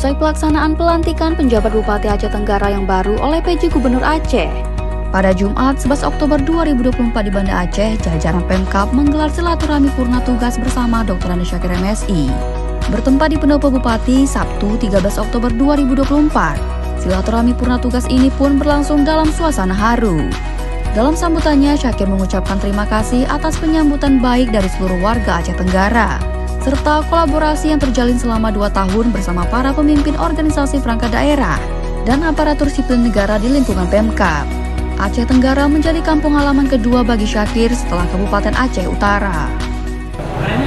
Usai pelaksanaan pelantikan penjabat Bupati Aceh Tenggara yang baru oleh PJ Gubernur Aceh, pada Jumat 11 Oktober 2024 di Banda Aceh, jajaran Pemkab menggelar silaturahmi purna tugas bersama Dr. Andi Syakir MSI. Bertempat di Pendopo Bupati, Sabtu 13 Oktober 2024, silaturahmi purna tugas ini pun berlangsung dalam suasana haru. Dalam sambutannya, Syakir mengucapkan terima kasih atas penyambutan baik dari seluruh warga Aceh Tenggara, serta kolaborasi yang terjalin selama 2 tahun bersama para pemimpin organisasi perangkat daerah dan aparatur sipil negara di lingkungan Pemkab. Aceh Tenggara menjadi kampung halaman kedua bagi Syakir setelah Kabupaten Aceh Utara.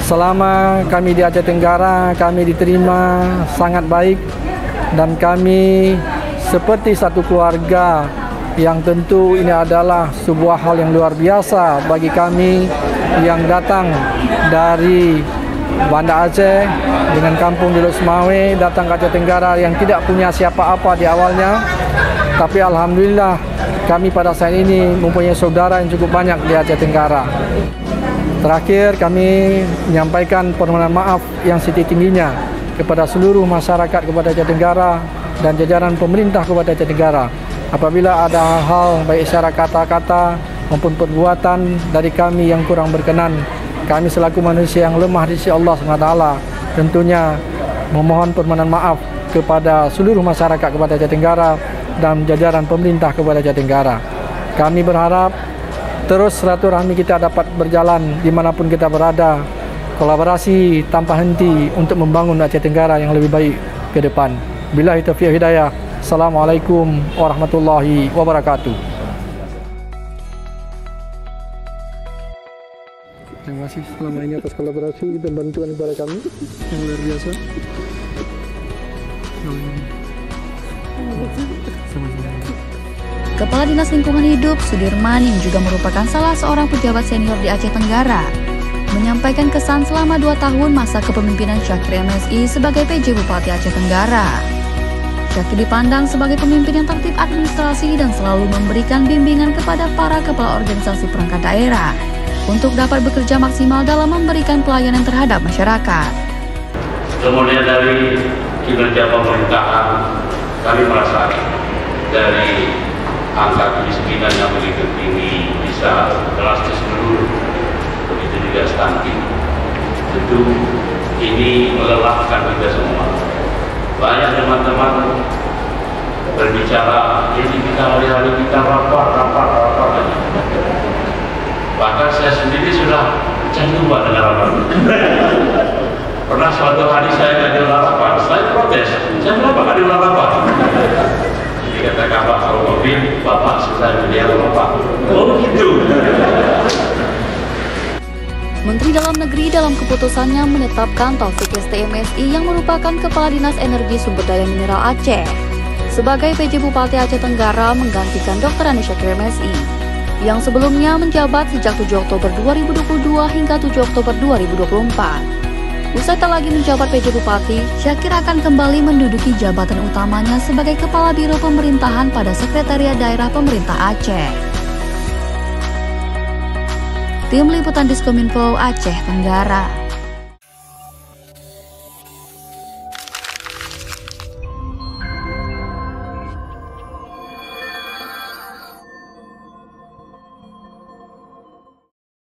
Selama kami di Aceh Tenggara, kami diterima sangat baik dan kami seperti satu keluarga yang tentu ini adalah sebuah hal yang luar biasa bagi kami yang datang dari Banda Aceh dengan kampung di Lusmawe, datang ke Aceh Tenggara yang tidak punya siapa-apa di awalnya. Tapi alhamdulillah kami pada saat ini mempunyai saudara yang cukup banyak di Aceh Tenggara. Terakhir kami menyampaikan permohonan maaf yang setinggi-tingginya kepada seluruh masyarakat kepada Aceh Tenggara dan jajaran pemerintah kepada Aceh Tenggara. Apabila ada hal baik secara kata-kata maupun perbuatan dari kami yang kurang berkenan, kami selaku manusia yang lemah di sisi Allah SWT tentunya memohon permohonan maaf kepada seluruh masyarakat kepada Aceh Tenggara dan jajaran pemerintah kepada Aceh Tenggara. Kami berharap terus silaturahmi kita dapat berjalan dimanapun kita berada, kolaborasi tanpa henti untuk membangun Aceh Tenggara yang lebih baik ke depan. Billahi taufiq hidayah. Assalamualaikum warahmatullahi wabarakatuh. Terima kasih selama ini atas kolaborasi dan bantuan kepada kami yang luar biasa. Kepala Dinas Lingkungan Hidup Sudirman yang juga merupakan salah seorang pejabat senior di Aceh Tenggara menyampaikan kesan selama 2 tahun masa kepemimpinan Syakir MSI sebagai PJ Bupati Aceh Tenggara. Syakir dipandang sebagai pemimpin yang tertib administrasi dan selalu memberikan bimbingan kepada para kepala organisasi perangkat daerah untuk dapat bekerja maksimal dalam memberikan pelayanan terhadap masyarakat. Kemudian dari kinerja pemerintahan, kami merasa dari angka kemiskinan yang begitu tinggi bisa drastis menurun, begitu juga stunting. Tentu ini melelahkan kita semua. Banyak teman-teman berbicara, ini kita hari-hari kita rapat. Bahkan saya sendiri sudah candu dengan rapat. Pernah suatu hari saya nggak diulang rapat, saya protes. Saya kenapa nggak diulang rapat? Jadi kata Bapak kalau mobil, Bapak susah dia rapat. Oh gitu. Menteri Dalam Negeri dalam keputusannya menetapkan Taufik STMSI yang merupakan Kepala Dinas Energi Sumber Daya Mineral Aceh sebagai PJ Bupati Aceh Tenggara menggantikan Dr. Andi Syakir MSI yang sebelumnya menjabat sejak 7 Oktober 2022 hingga 7 Oktober 2024. Usai tak lagi menjabat PJ Bupati, Syakir akan kembali menduduki jabatan utamanya sebagai Kepala Biro Pemerintahan pada Sekretariat Daerah Pemerintah Aceh. Tim Liputan Diskominfo Aceh Tenggara.